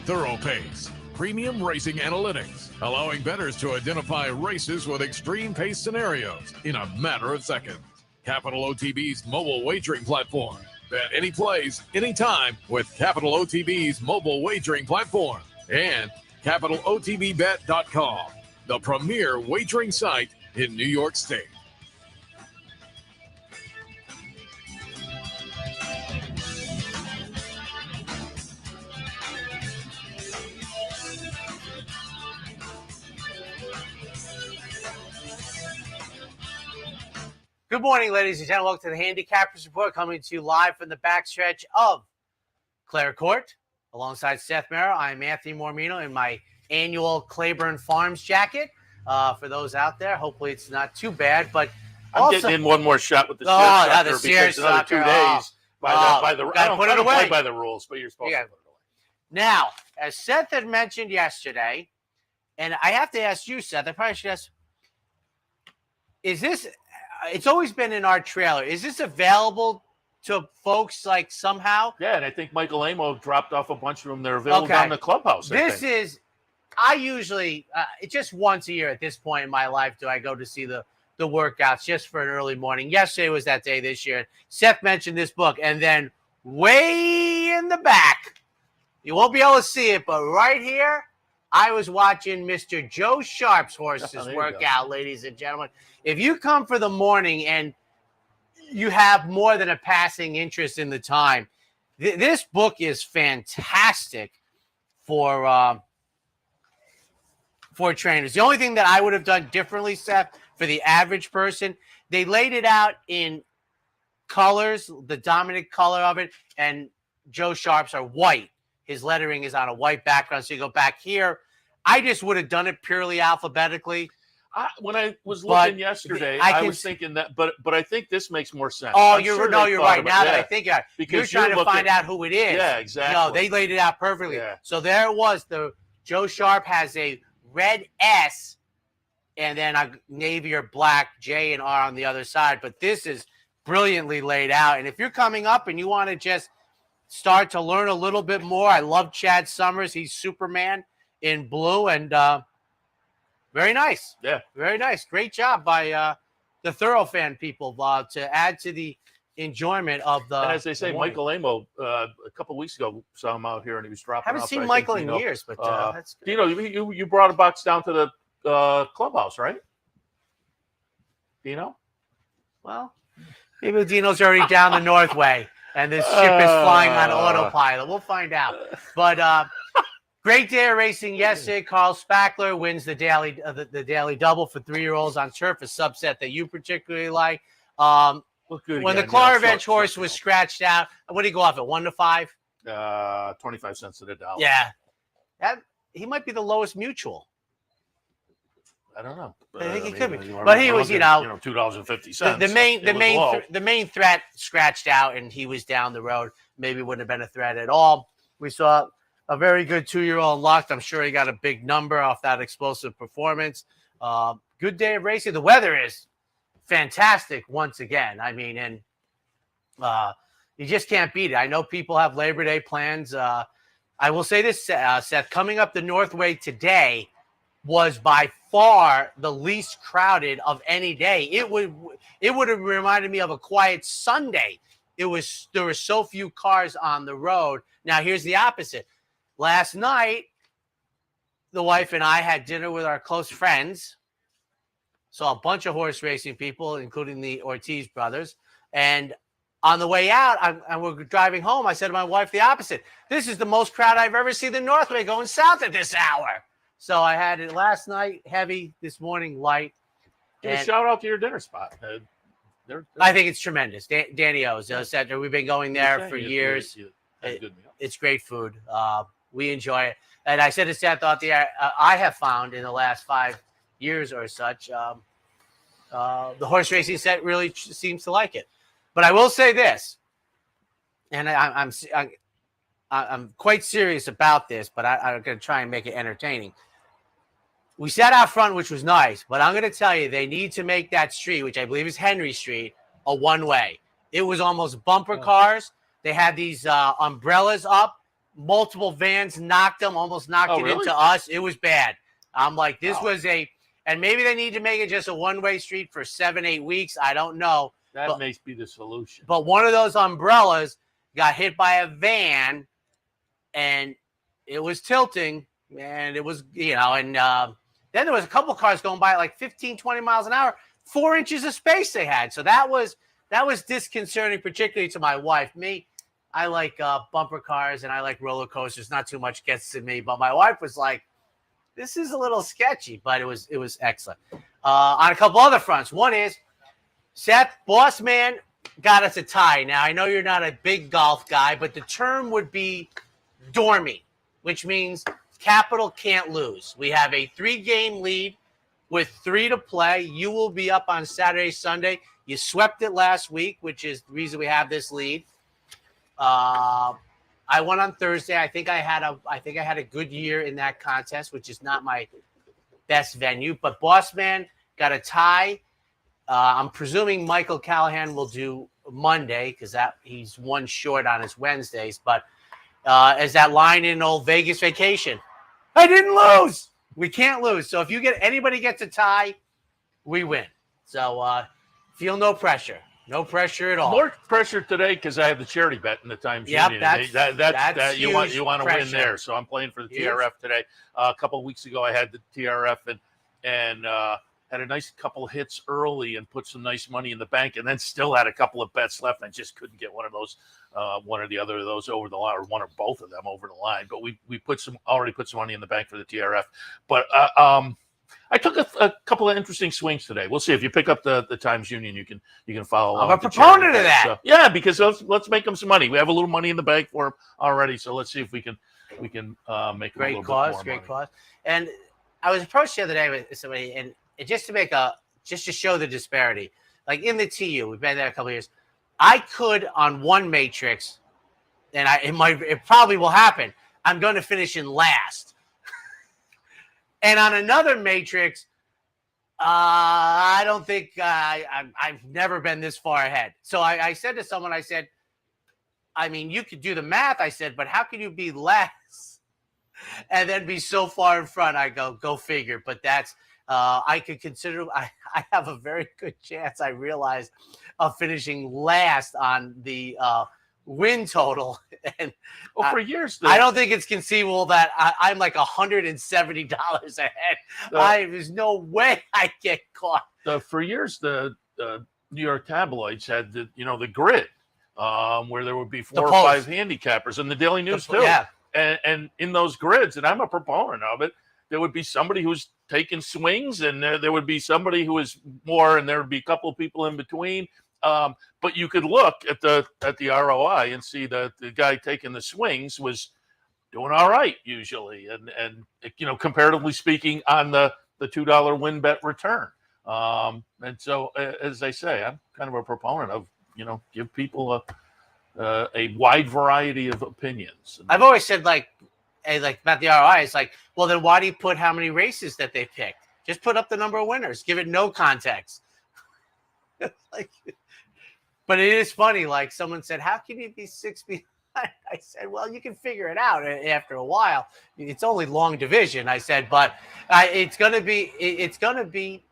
thorough pace, premium racing analytics, allowing bettors to identify races with extreme pace scenarios in a matter of seconds. Capital OTB's mobile wagering platform. Bet any place, anytime with Capital OTB's mobile wagering platform. And CapitalOTBBet.com, the premier wagering site in New York State. Good morning, ladies and gentlemen. Welcome to the Handicappers Report, coming to you live from the backstretch of Clare Court. Alongside Seth Merrow, I'm Anthony Mormino in my annual Claiborne Farms jacket. For those out there, hopefully it's not too bad. But I'm getting in one more shot with the seersucker the seersucker. Another 2 days. By the I don't play by the rules, but you're supposed to put it away. Now, as Seth had mentioned yesterday, and I have to ask you, Seth, I probably should ask, is this... It's always been in our trailer. Is this available to folks like somehow? Yeah, and I think Michael Amo dropped off a bunch of them. They're available down in the clubhouse. I usually, just once a year at this point in my life do I go to see the workouts just for an early morning. Yesterday was that day this year. Seth mentioned this book, and then way in the back, you won't be able to see it, but right here, I was watching Mr. Joe Sharp's horses workout, ladies and gentlemen. If you come for the morning and you have more than a passing interest in the time, this book is fantastic for trainers. The only thing that I would have done differently, Seth, for the average person, they laid it out in colors, the dominant color of it, and Joe Sharp's are white. His lettering is on a white background, so you go back here. I just would have done it purely alphabetically. When I was looking yesterday, I was thinking that, but I think this makes more sense. Oh, you're right. Now that I think of it, because you're trying to find out who it is. Yeah, exactly. No, they laid it out perfectly. Yeah. So there it was. The Joe Sharp has a red S and then a navy or black J and R on the other side. But this is brilliantly laid out. And if you're coming up and you want to just start to learn a little bit more, I love Chad Summers. He's Superman in blue, and very nice. Yeah. Very nice. Great job by the Thoroughfan people to add to the enjoyment of the. And as they say, Michael Amo, a couple of weeks ago, saw him out here and he was dropping off. Haven't seen Michael in years, but that's good. Dino, you brought a box down to the clubhouse, right? Dino? Well, maybe Dino's already down the Northway and this ship is flying on autopilot. We'll find out. But great day of racing yesterday. Carl Spackler wins the daily double for 3-year-olds on turf, a subset that you particularly like. When the Claravich horse was scratched out, what did he go off at, 1 to 5? 25 cents to the dollar. Yeah, he might be the lowest mutual. I don't know. I think he could be, but he was, $2.50. The main threat scratched out, and he was down the road. Maybe wouldn't have been a threat at all. We saw a very good 2-year-old locked. I'm sure he got a big number off that explosive performance. Good day of racing. The weather is fantastic once again. I mean, and you just can't beat it. I know people have Labor Day plans. I will say this, Seth, coming up the Northway today was by far the least crowded of any day. It would have reminded me of a quiet Sunday. There were so few cars on the road. Now here's the opposite. Last night, the wife and I had dinner with our close friends. Saw a bunch of horse racing people, including the Ortiz brothers. And on the way out, and we're driving home, I said to my wife the opposite. This is the most crowd I've ever seen the Northway going south at this hour. So I had it last night heavy, this morning light. Shout out to your dinner spot. I think it's tremendous. Danny O's said we've been going there for years. It's great food. We enjoy it. And I said to Seth out there, I have found in the last 5 years or such, the horse racing set really seems to like it. But I will say this, and I'm quite serious about this, but I'm going to try and make it entertaining. We sat out front, which was nice, but I'm going to tell you, they need to make that street, which I believe is Henry Street, a one-way. It was almost bumper cars. They had these umbrellas up multiple vans almost knocked it really? into us. It was bad. I'm like, this was and maybe they need to make it just a one-way street for 7-8 weeks. I don't know. That may be the solution. But one of those umbrellas got hit by a van, and it was tilting, and it was, and then there was a couple cars going by at like 15, 20 miles an hour, 4 inches of space they had. So that was disconcerting, particularly to my wife. Me, I like bumper cars and I like roller coasters. Not too much gets to me, but my wife was like, this is a little sketchy, but it was excellent. On a couple other fronts. One is Seth, boss man, got us a tie. Now, I know you're not a big golf guy, but the term would be dormy, which means Capital can't lose. We have a 3-game lead with 3 to play. You will be up on Saturday, Sunday. You swept it last week, which is the reason we have this lead. I won on Thursday. I think I had a good year in that contest, which is not my best venue. But Boss Man got a tie. I'm presuming Michael Callahan will do Monday because he's one short on his Wednesdays. But as that line in old Vegas Vacation, I didn't lose. We can't lose. So if anybody gets a tie, we win. So feel no pressure. No pressure at all. More pressure today because I have the charity bet in the Times Union. That's you want to win there. So I'm playing for the TRF today. A couple of weeks ago, I had the TRF and had a nice couple hits early and put some nice money in the bank, and then still had a couple of bets left. And I just couldn't get one or the other of those over the line, or one or both of them over the line. But we already put some money in the bank for the TRF. But I took a couple of interesting swings today. We'll see if you pick up the Times Union. You can follow along. I'm a proponent of that. So, yeah, because let's make them some mony. We have a little money in the bank for them already. So let's see if we can make them a little bit more money. Great cause. And I was approached the other day with somebody, and just to show the disparity, like in the TU, we've been there a couple of years. I could on one matrix, and it probably will happen. I'm going to finish in last. And on another matrix, I don't think I've never been this far ahead. So I said to someone, I mean, you could do the math. I said, but how can you be last and then be so far in front? I go figure. But that's I could consider. I have a very good chance. I realized of finishing last on the win total. And for years, I don't think it's conceivable that I'm like $170 ahead. There's no way I get caught. For years, the New York tabloids had the grid where there would be 4 or 5 handicappers, and the Daily News too. Yeah. And in those grids, and I'm a proponent of it, there would be somebody who's taking swings, and there would be somebody who is more, and there would be a couple of people in between. But you could look at the ROI and see that the guy taking the swings was doing all right usually, and comparatively speaking, on the $2 win bet return. And so, as I say, I'm kind of a proponent of give people a wide variety of opinions. I've always said like about the ROI, it's like, well, then why do you put how many races that they picked? Just put up the number of winners. Give it no context. But it is funny. Like someone said, how can you be 6 behind? I said, well, you can figure it out after a while. It's only long division. I said, but it's going to be,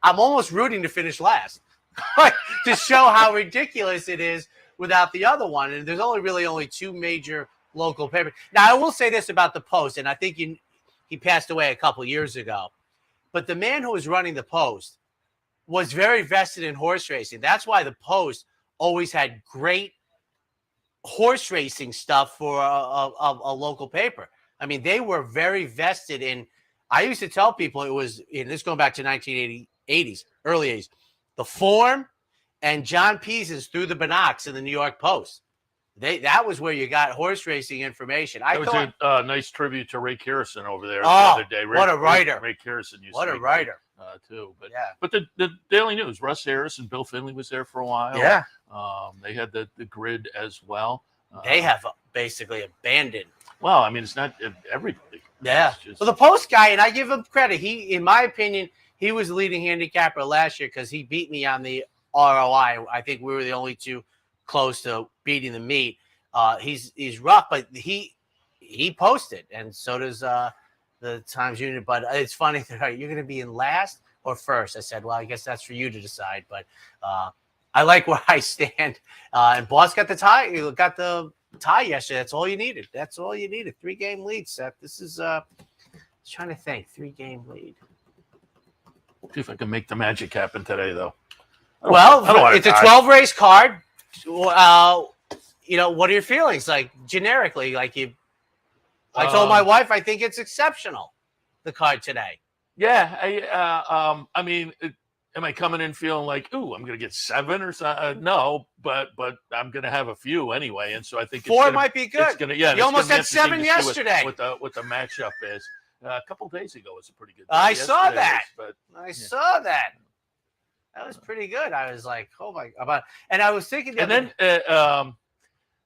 I'm almost rooting to finish last to show how ridiculous it is without the other one. And there's only 2 major local papers. Now, I will say this about the Post, and I think he passed away a couple years ago. But the man who was running the Post was very vested in horse racing. That's why the Post always had great horse racing stuff for a local paper. I mean, they were very vested in. I used to tell people it was, and this going back to 1980s, early 80s, the Form and John Pease's Through the Binocs in the New York Post. That was where you got horse racing information. That was a nice tribute to Ray Harrison over there the other day. What a writer! Ray Harrison used to be writer too. But yeah. But the Daily News, Russ Harris and Bill Finley was there for a while. Yeah. They had the grid as well. They have basically abandoned. Well, I mean, it's not everybody. Yeah. Well, the Post guy, and I give him credit. He, in my opinion, he was the leading handicapper last year because he beat me on the ROI. I think we were the only 2 close to beating the meet. He's rough, but he posted, and so does the Times Union. But it's funny that you're going to be in last or first. I said, well, I guess that's for you to decide. But I like where I stand. And Boss got the tie. You got the tie yesterday. That's all you needed. That's all you needed. 3-game lead, Seth. This is trying to think. 3-game lead. See if I can make the magic happen today, though. Well, it's a 12-race card. What are your feelings? Like, generically, I told my wife, I think it's exceptional, the card today. Yeah. I mean, am I coming in feeling like, ooh, I'm going to get 7 or something? No, but I'm going to have a few anyway. And so I think 4 might be good. You almost had 7 yesterday. What the matchup is. A couple days ago was a pretty good day. I saw that. I saw that. That was pretty good. I was like, oh my God. And I was thinking. And then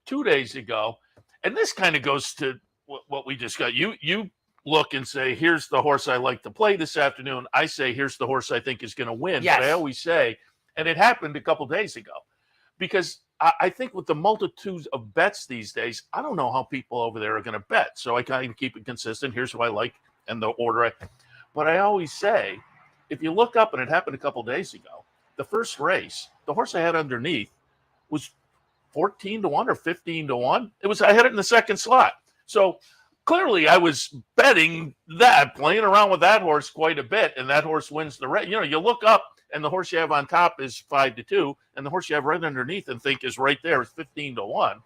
2 days ago, and this kind of goes to what we just got. You look and say, here's the horse I like to play this afternoon. I say, here's the horse I think is going to win. Yes. But I always say, and it happened a couple days ago, because I think with the multitudes of bets these days, I don't know how people over there are going to bet. So I kind of keep it consistent. Here's what I like and the order. But I always say, if you look up, and it happened a couple days ago, the first race, the horse I had underneath was 14-1 or 15-1. I had it in the second slot. So clearly I was betting that, playing around with that horse quite a bit, and that horse wins the race. You look up, and the horse you have on top is 5-2, and the horse you have right underneath and think is right there is 15-1.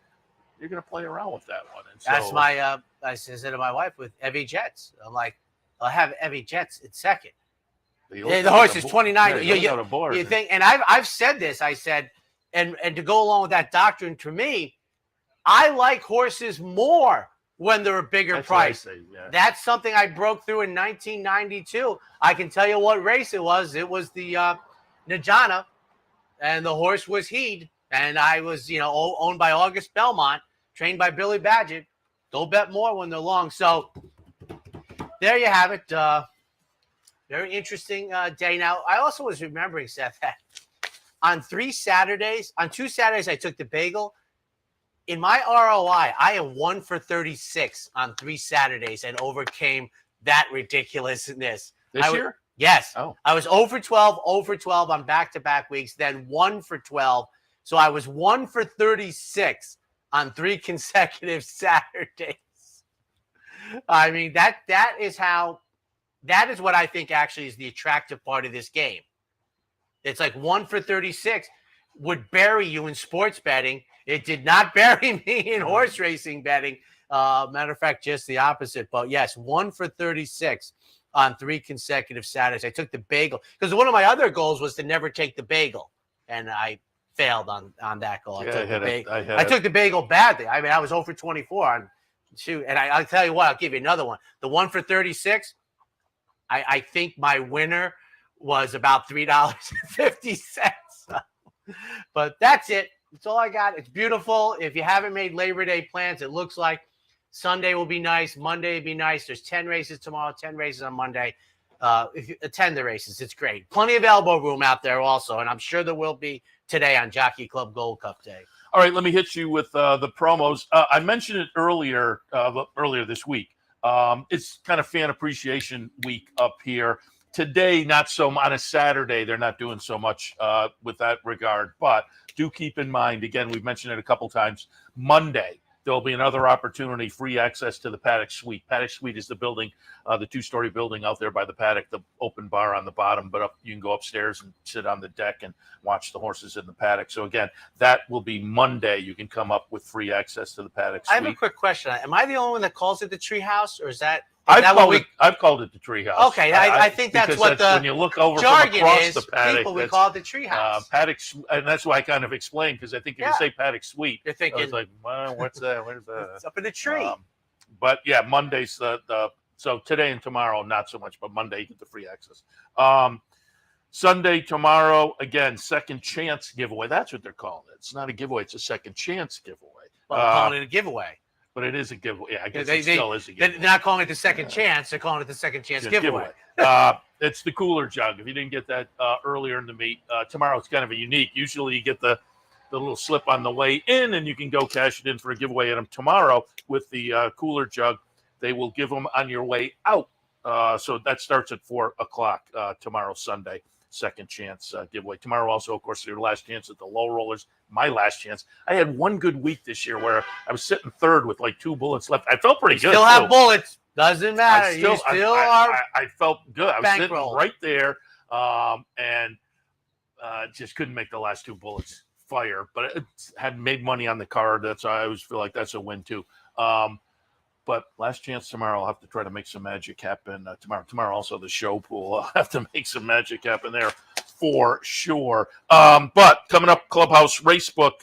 You're going to play around with that one. And so, that's my. I said to my wife with Evie Jets. I'm like, I'll have Evie Jets in second. The horse is 29. You think? And I've said this. I said, and to go along with that doctrine, to me, I like horses more when they're a bigger price. That's something I broke through in 1992. I can tell you what race it was. It was the Najana, and the horse was Heed, and I was, owned by August Belmont, trained by Billy Badgett. Go bet more when they're long. So there you have it. Very interesting day. Now, I also was remembering, Seth, that on 2 Saturdays, I took the bagel. In my ROI, I am 1 for 36 on 3 Saturdays and overcame that ridiculousness. This year? Yes. Oh. I was 0 for 12 on back-to-back weeks, then 1 for 12. So I was 1 for 36 on 3 consecutive Saturdays. I mean, that is what I think actually is the attractive part of this game. It's like 1 for 36 would bury you in sports betting. It did not bury me in horse racing betting. Matter of fact, just the opposite. But yes, 1 for 36 on 3 consecutive Saturdays. I took the bagel because one of my other goals was to never take the bagel, and I failed on that goal. I took the bagel badly. I mean, I was 0 for 24 on 2. And I'll tell you what, I'll give you another one. The 1 for 36, I think my winner was about $3.50. But that's it. That's all I got. It's beautiful. If you haven't made Labor Day plans, it looks like Sunday will be nice. Monday will be nice. There's 10 races tomorrow, 10 races on Monday. If you attend the races, it's great. Plenty of elbow room out there also, and I'm sure there will be today on Jockey Club Gold Cup Day. All right, let me hit you with the promos. I mentioned it earlier this week. It's kind of fan appreciation week up here. Today, not so on a Saturday, they're not doing so much with that regard. But do keep in mind, again, we've mentioned it a couple times, Monday, there'll be another opportunity, free access to the Paddock Suite. Paddock Suite is the building, the 2-story building out there by the paddock, the open bar on the bottom, but you can go upstairs and sit on the deck and watch the horses in the paddock. So again, that will be Monday. You can come up with free access to the Paddock Suite. I have a quick question. Am I the only one that calls it the Treehouse, or is that? I've called it the Treehouse. Okay, I think that's what the when you look over jargon from across is. The paddock, people we call it the Treehouse. Paddock, and that's why I kind of explained, because I think if you say Paddock Suite, you're thinking, I was like, well, what's that? Where's that? It's up in the tree. But yeah, Monday's so today and tomorrow not so much, but Monday you get the free access. Sunday, tomorrow, again, second chance giveaway. That's what they're calling it. It's not a giveaway; it's a second chance giveaway. Well, they're calling it a giveaway. But it is a giveaway. Yeah, I guess it still is a giveaway. They're not calling it the second chance. They're calling it the second chance giveaway. It's the cooler jug. If you didn't get that earlier in the meet, tomorrow it's kind of a unique. Usually you get the the little slip on the way in, and you can go cash it in for a giveaway at them tomorrow with the cooler jug. They will give them on your way out. So that starts at 4 o'clock tomorrow, Sunday. Second chance giveaway. Tomorrow also, of course, your last chance at the low rollers. My last chance. I had one good week this year where I was sitting third with like 2 bullets left. I felt pretty good. Still have bullets. Doesn't matter. I felt good. I was sitting bankroll. right there and just couldn't make the last 2 bullets fire. But it had made money on the card. That's I always feel like that's a win too. But last chance tomorrow, I'll have to try to make some magic happen tomorrow. Tomorrow also the show pool. I'll have to make some magic happen there for sure. But coming up, Clubhouse Racebook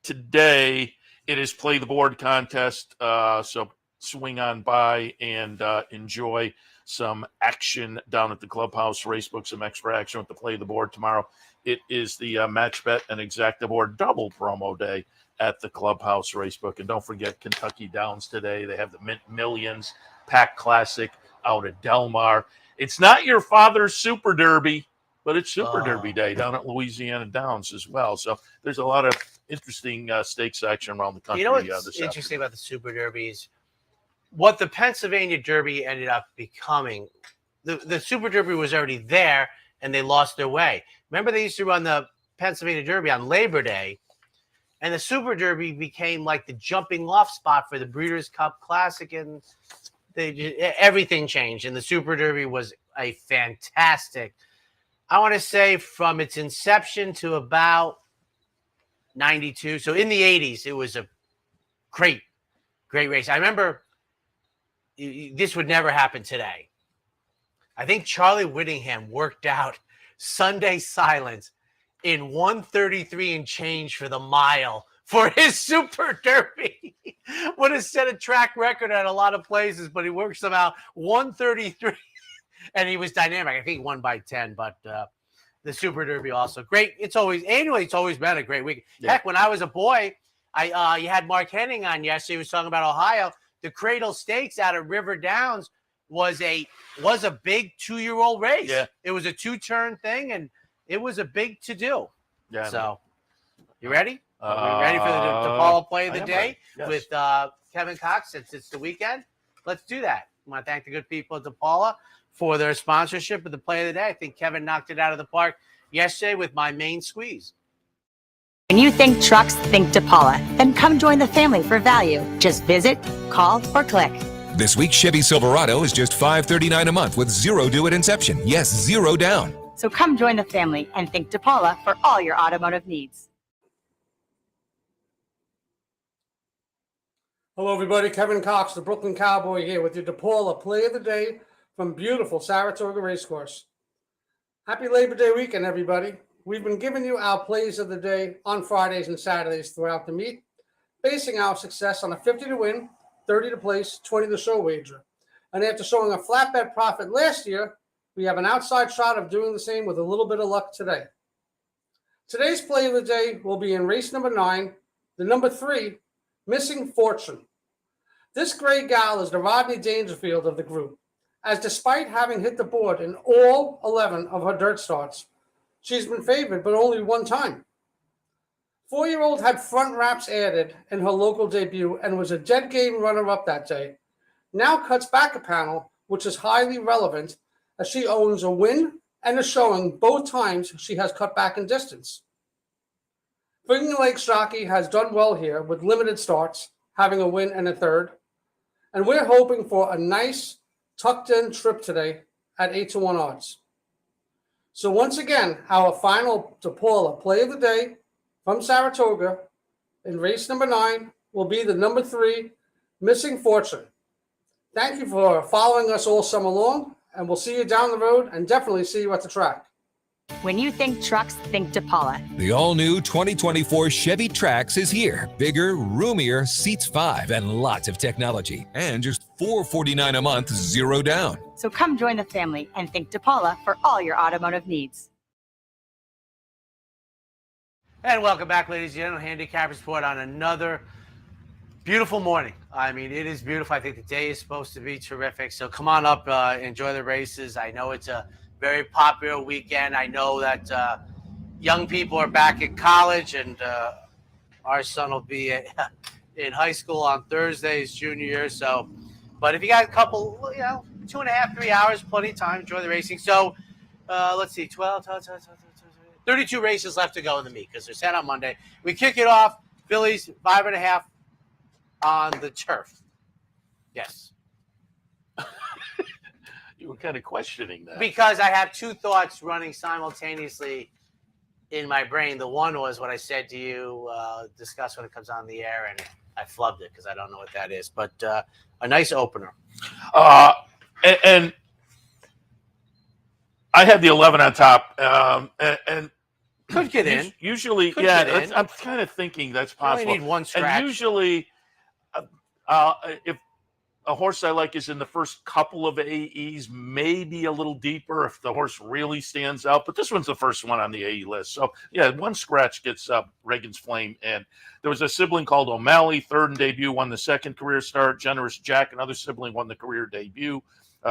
today, it is Play the Board contest. So swing on by and enjoy some action down at the Clubhouse Racebook, some extra action with the Play the Board tomorrow. It is the Match Bet and Exacta Board double promo day at the Clubhouse Racebook. And don't forget Kentucky Downs today. They have the Mint Millions Pack Classic out at Del Mar. It's not your father's Super Derby, but it's Super Derby Day down at Louisiana Downs as well. So there's a lot of interesting stakes action around the country. You know what's interesting about the Super Derby is what the Pennsylvania Derby ended up becoming. The Super Derby was already there, and they lost their way. Remember, they used to run the Pennsylvania Derby on Labor Day, and the Super Derby became like the jumping off spot for the Breeders' Cup Classic, and everything changed. And the Super Derby was a fantastic, I want to say, from its inception to about 92. So in the 80s, it was a great race. I remember this would never happen today. I think Charlie Whittingham worked out Sunday silence in 1:33 and change for the mile for his Super Derby. Would have set a track record at a lot of places, but he worked them out 1:33, and he was dynamic. I think he won by 10, but the Super Derby also great. It's always been a gret week. Yeah. Heck, when I was a boy, you had Mark Henning on yesterday. He was talking about Ohio. The Cradle Stakes out at River Downs was a big 2-year-old race. Yeah. It was a 2-turn thing, and it was a big to-do. Yeah. So, you ready? Are we ready for the DePaula Play of the Day with Kevin Cox since it's the weekend? Let's do that. I want to thank the good people at DePaula for their sponsorship of the Play of the Day. I think Kevin knocked it out of the park yesterday with my main squeeze. When you think trucks, think DePaula. Then come join the family for value. Just visit, call, or click. This week's Chevy Silverado is just $539 a month with 0 due at inception. Yes, 0 down. So come join the family and think DePaula for all your automotive needs. Hello, everybody. Kevin Cox, the Brooklyn Cowboy, here with your DePaula Play of the Day from beautiful Saratoga Race Course. Happy Labor Day weekend, everybody. We've been giving you our plays of the day on Fridays and Saturdays throughout the meet, basing our success on a 50 to win, 30 to place, 20 to show wager. And after showing a flat bet profit last year, we have an outside shot of doing the same with a little bit of luck today. Today's play of the day will be in race number 9, the number 3, Missing Fortune. This gray gal is the Rodney Dangerfield of the group, as despite having hit the board in all 11 of her dirt starts, she's been favored, but only one time. 4-year-old had front wraps added in her local debut and was a dead game runner-up that day. Now cuts back a panel, which is highly relevant, as she owns a win and a showing both times she has cut back in distance. Finger Lakes jockey has done well here with limited starts, having a win and a third. And we're hoping for a nice tucked-in trip today at 8-1 odds. So once again, our final DePaula Play of the Day from Saratoga in race number 9 will be the number 3, Missing Fortune. Thank you for following us all summer long, and we'll see you down the road and definitely see you at the track. When you think trucks, think DePaula. The all-new 2024 Chevy Trax is here. Bigger, roomier, seats 5, and lots of technology. And just $449 a month, 0 down. So come join the family and think DePaula for all your automotive needs. And welcome back, ladies and gentlemen. Handicappers Report on another beautiful morning. I mean, it is beautiful. I think the day is supposed to be terrific. So come on up, enjoy the races. I know it's a very popular weekend. I know that young people are back in college, and our son will be in high school on Thursday, his junior year. So, but if you got a couple, 2.5, 3 hours, plenty of time, enjoy the racing. So, let's see, 32 races left to go in the meet because they're set on Monday. We kick it off, Phillies 5.5 on the turf. Yes. You were kind of questioning that. Because I have two thoughts running simultaneously in my brain. The one was what I said to you, discuss when it comes on the air, and I flubbed it because I don't know what that is. But a nice opener. And I had the 11 on top, and could get in. Usually, Could get in. I'm kind of thinking that's You only possible. need one scratch. And usually, if a horse I like is in the first couple of AEs, maybe a little deeper if the horse really stands out. But this one's the first one on the AE list. So, yeah, one scratch gets Reagan's Flame. And there was a sibling called O'Malley, third in debut, won the second career start. Generous Jack, another sibling, won the career debut.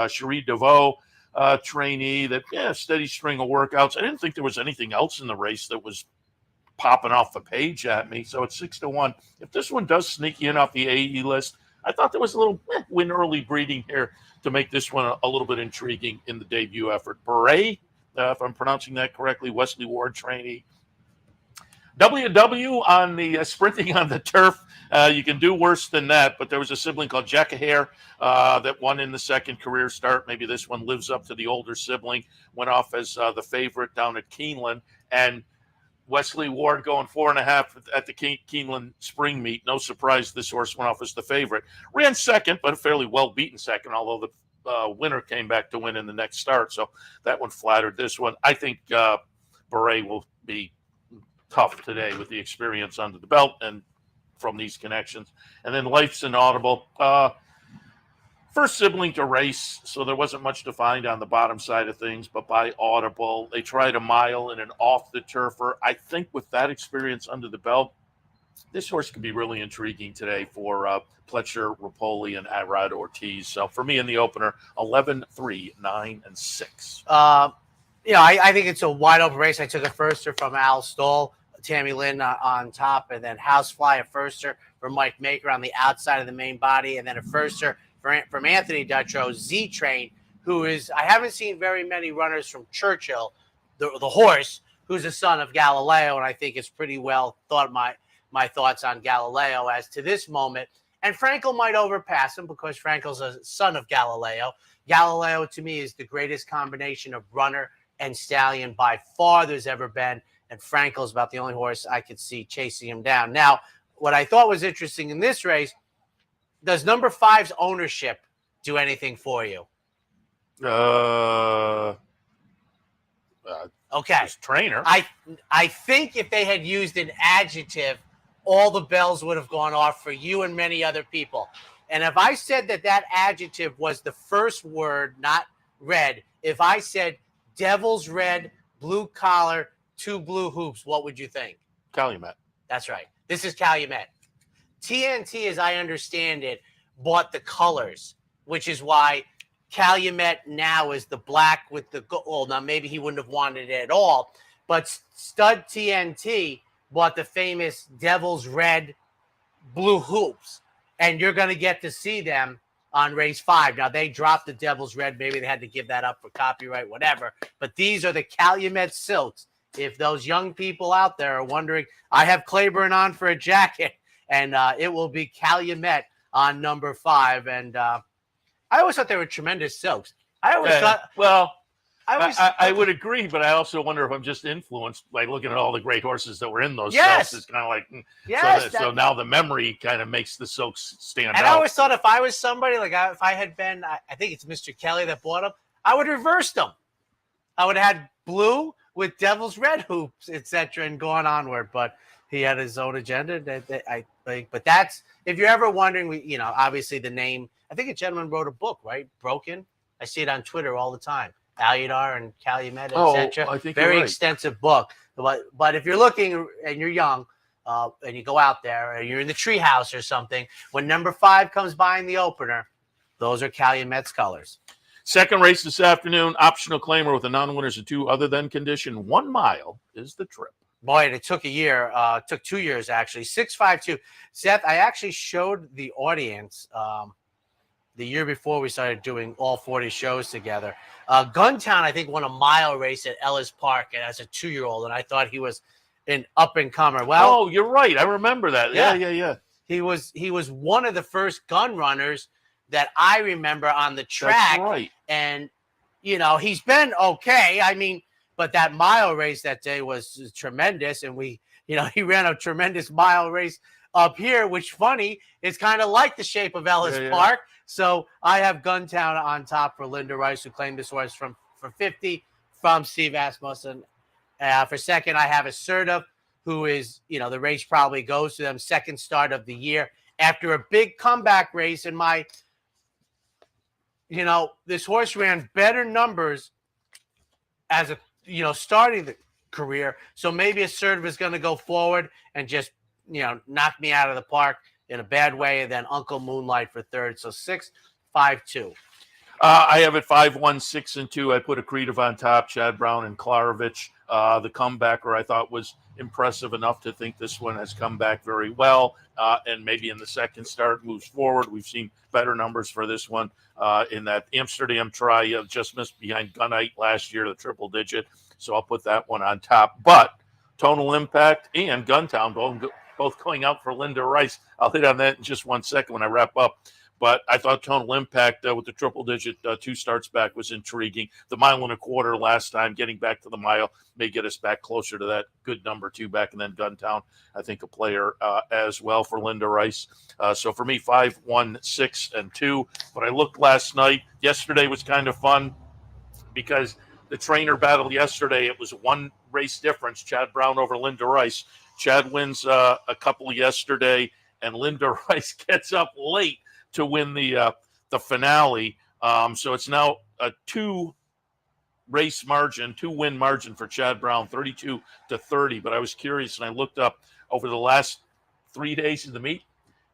Cherie DeVoe, trainee, that, steady string of workouts. I didn't think there was anything else in the race that was popping off the page at me. So it's 6-1. If this one does sneak in off the AE list, I thought there was a little win early breeding here to make this one a little bit intriguing in the debut effort. Beret, if I'm pronouncing that correctly, Wesley Ward trainee. WW on the sprinting on the turf. You can do worse than that, but there was a sibling called Jack Hare that won in the second career start. Maybe this one lives up to the older sibling. Went off as the favorite down at Keeneland, and Wesley Ward going 4.5 at the Keeneland spring meet. No surprise this horse went off as the favorite. Ran second, but a fairly well-beaten second, although the winner came back to win in the next start. So that one flattered this one. I think Beret will be tough today with the experience under the belt and from these connections. And then Life's Inaudible. First sibling to race, so there wasn't much to find on the bottom side of things, but by Audible, they tried a mile in an off-the-turfer. I think with that experience under the belt, this horse could be really intriguing today for Pletcher, Rapoli, and Arad Ortiz. So for me in the opener, 11, 3, 9, and 6. I think it's a wide open race. I took a firster from Al Stoll, Tammy Lynn on top, and then Housefly, a firster for Mike Maker on the outside of the main body, and then a firster from Anthony Dutrow, Z-Train, who is, I haven't seen very many runners from Churchill, the horse, who's a son of Galileo, and I think it's pretty well thought my thoughts on Galileo as to this moment. And Frankel might overpass him because Frankel's a son of Galileo. Galileo, to me, is the greatest combination of runner and stallion by far there's ever been, and Frankel's about the only horse I could see chasing him down. Now, what I thought was interesting in this race, does number 5's ownership do anything for you? Okay. Trainer. I think if they had used an adjective, all the bells would have gone off for you and many other people. And if I said that adjective was the first word, not red, if I said devil's red, blue collar, 2 blue hoops, what would you think? Calumet. That's right. This is Calumet. TNT, as I understand it, bought the colors, which is why Calumet now is the black with the gold. Well, now maybe he wouldn't have wanted it at all, but Stud TNT bought the famous Devil's Red blue hoops, and you're going to get to see them on race 5. Now, they dropped the Devil's Red. Maybe they had to give that up for copyright, whatever, but these are the Calumet silks. If those young people out there are wondering, I have Claiborne on for a jacket, and it will be Calumet on number 5. And I always thought they were tremendous silks. I would agree, but I also wonder if I'm just influenced by looking at all the great horses that were in those yes. silks. It's kind of like, yes, so now the memory kind of makes the silks stand out. And I always thought if I was somebody, like if I had been, I think it's Mr. Kelly that bought them, I would have reversed them. I would have had blue with Devil's Red hoops, etc., and gone onward. But he had his own agenda. I think, but that's, if you're ever wondering, obviously the name. I think a gentleman wrote a book, right? Broken. I see it on Twitter all the time. Aludar and Calumet, etc. I think very right. extensive book. But if you're looking and you're young, and you go out there, or you're in the treehouse or something, when number 5 comes by in the opener, those are Calumet's colors. Second race this afternoon, optional claimer with the non-winners of 2 other than condition. 1 mile is the trip. Boy, and it took a year. Took 2 years, actually. 652. Seth, I actually showed the audience the year before we started doing all 40 shows together. Guntown, I think, won a mile race at Ellis Park as a 2-year-old, and I thought he was an up-and-comer. Well, you're right. I remember that. Yeah. He was one of the first gun runners that I remember on the track. That's right. And, he's been okay. I mean, but that mile race that day was tremendous. And he ran a tremendous mile race up here, which funny, it's kind of like the shape of Ellis Park. So I have Guntown on top for Linda Rice, who claimed this horse for 50 from Steve Asmussen. For second, I have Assertive, who is, the race probably goes to them, second start of the year. After a big comeback race in my this horse ran better numbers as a, starting the career. So maybe Assertive is going to go forward and just, knock me out of the park in a bad way. And then Uncle Moonlight for third. So 6-5-2. I have it 5-1, 6 and 2. I put Accretive on top, Chad Brown and Klarovich. The comebacker I thought was impressive enough to think this one has come back very well. And maybe in the second start moves forward. We've seen better numbers for this one in that Amsterdam try. Just missed behind Gunite last year, the triple digit. So I'll put that one on top. But Tonal Impact and Guntown both going out for Linda Rice. I'll hit on that in just 1 second when I wrap up. But I thought Tonal Impact with the triple digit 2 starts back was intriguing. The 1.25 miles last time, getting back to the mile may get us back closer to that good number 2 back. And then Guntown, I think a player as well for Linda Rice. So for me, 5, 1, 6, and 2. But I looked last night. Yesterday was kind of fun because the trainer battle yesterday, it was 1 race difference, Chad Brown over Linda Rice. Chad wins a couple yesterday, and Linda Rice gets up late to win the finale. So it's now a 2-win margin for Chad Brown, 32-30. But I was curious, and I looked up over the last 3 days of the meet.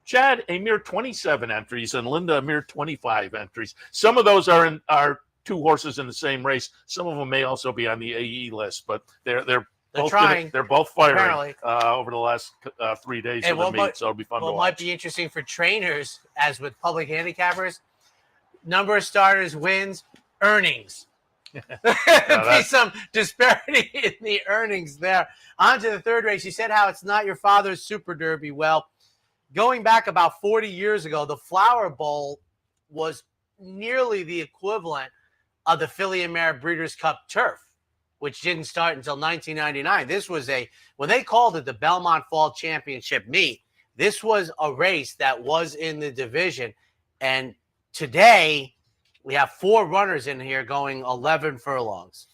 Chad, a mere 27 entries, and Linda, a mere 25 entries. Some of those are 2 horses in the same race. Some of them may also be on the AE list, but they're both trying. They're both firing over the last 3 days of the meet, so it'll be fun to watch. What might be interesting for trainers, as with public handicappers, number of starters, wins, earnings. Be some disparity in the earnings there. On to the third race. You said how it's not your father's Super Derby. Well, going back about 40 years ago, the Flower Bowl was nearly the equivalent of the Filly and Mare Breeders' Cup turf, which didn't start until 1999. This was when they called it the Belmont Fall Championship meet, this was a race that was in the division. And today we have 4 runners in here going 11 furlongs.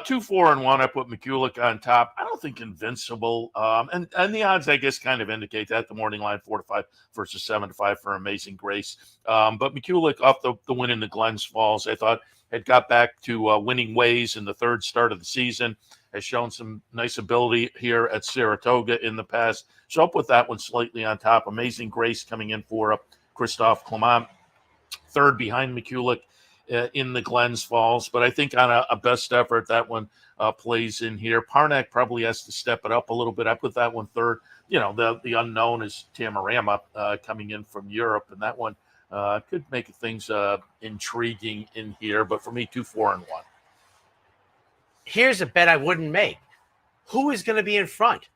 2, 4, and 1. I put McCulloch on top. I don't think invincible. And the odds, I guess, kind of indicate that. The morning line 4-5 versus 7-5 for Amazing Grace. But McCulloch off the win in the Glens Falls, I thought had got back to winning ways in the third start of the season. Has shown some nice ability here at Saratoga in the past. So I'll put that one slightly on top. Amazing Grace coming in for Christophe Clement. Third behind McCulloch in the Glens Falls. But I think on a best effort, that one plays in here. Parnack probably has to step it up a little bit. I put that one third. The unknown is Tamarama coming in from Europe. And that one could make things intriguing in here. But for me, 2, 4, and 1. Here's a bet I wouldn't make. Who is going to be in front?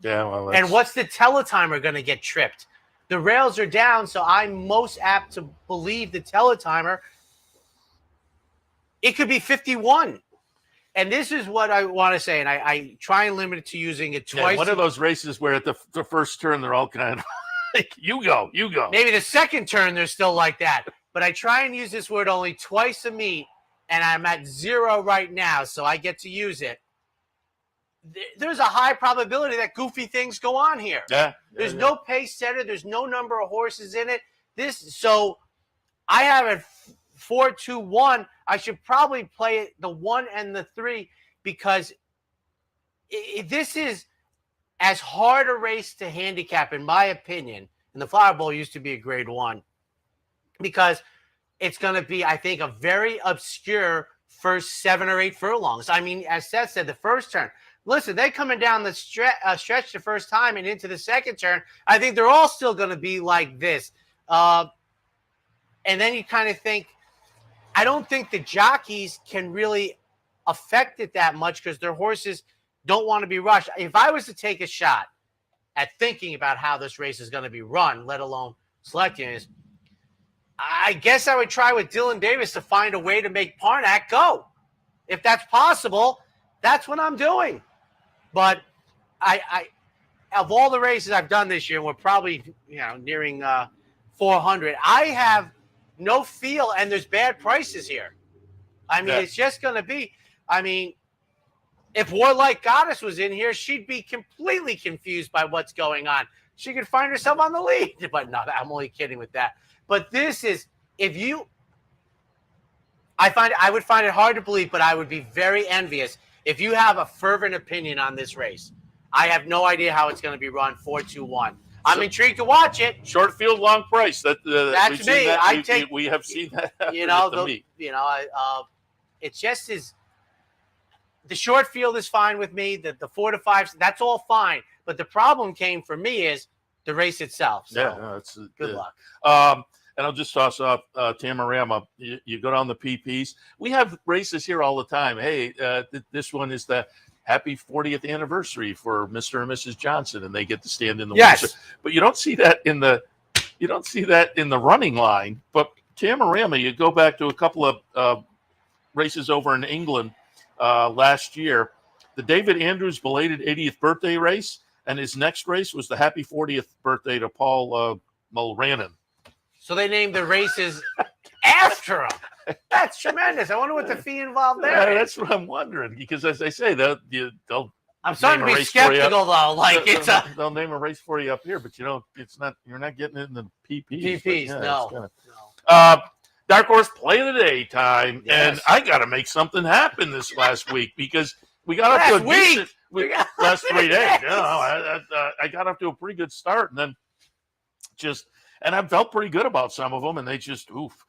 Yeah, well, and what's the teletimer going to get tripped? The rails are down, so I'm most apt to believe the teletimer. It could be 51. And this is what I want to say, and I try and limit it to using it twice. Yeah, one of those races where at the first turn, they're all kind of like, you go. Maybe the second turn, they're still like that. But I try and use this word only twice a meet, and I'm at 0 right now, so I get to use it. There's a high probability that goofy things go on here. There's no pace setter. There's no number of horses in it. So I have it 4-2-1. I should probably play it the 1 and the 3 because this is as hard a race to handicap, in my opinion. And the Flower Bowl used to be a grade 1 because it's going to be, I think, a very obscure first 7 or 8 furlongs. I mean, as Seth said, the first turn. Listen, they're coming down the stretch the first time and into the second turn. I think they're all still going to be like this. And then you kind of think, I don't think the jockeys can really affect it that much because their horses don't want to be rushed. If I was to take a shot at thinking about how this race is going to be run, let alone selecting it, I guess I would try with Dylan Davis to find a way to make Parnak go. If that's possible, that's what I'm doing. But I of all the races I've done this year, we're probably nearing 400. I have no feel, and there's bad prices here. I mean, It's just going to be. I mean, if Warlike Goddess was in here, she'd be completely confused by what's going on. She could find herself on the lead. But no, I'm only kidding with that. But this is, I would find it hard to believe, but I would be very envious if you have a fervent opinion on this race. I have no idea how it's going to be run 4-2-1. I'm intrigued to watch it. Short field, long price. That's me. We have seen that. It's just as the short field is fine with me. The 4 to 5, that's all fine. But the problem came for me is the race itself. So good luck. And I'll just toss off Tamarama. You go down the PPs. We have races here all the time. Hey, this one is the happy 40th anniversary for Mr. and Mrs. Johnson, and they get to stand in the winter. But you don't see that in the running line. But Tamarama, you go back to a couple of races over in England last year. The David Andrews belated 80th birthday race, and his next race was the happy 40th birthday to Paul Mulranen. So they named the races after him. That's tremendous. I wonder what the fee involved there. That's what I'm wondering, because as I say, they'll I'm starting to be skeptical though. Like they'll name a race for you up here, but it's not. You're not getting it in the PPs. PPs, no. Dark Horse Play of the Day time, and I got to make something happen this last week because we got up to a decent last 3 days. I got up to a pretty good start, and then and I felt pretty good about some of them, and they just oof.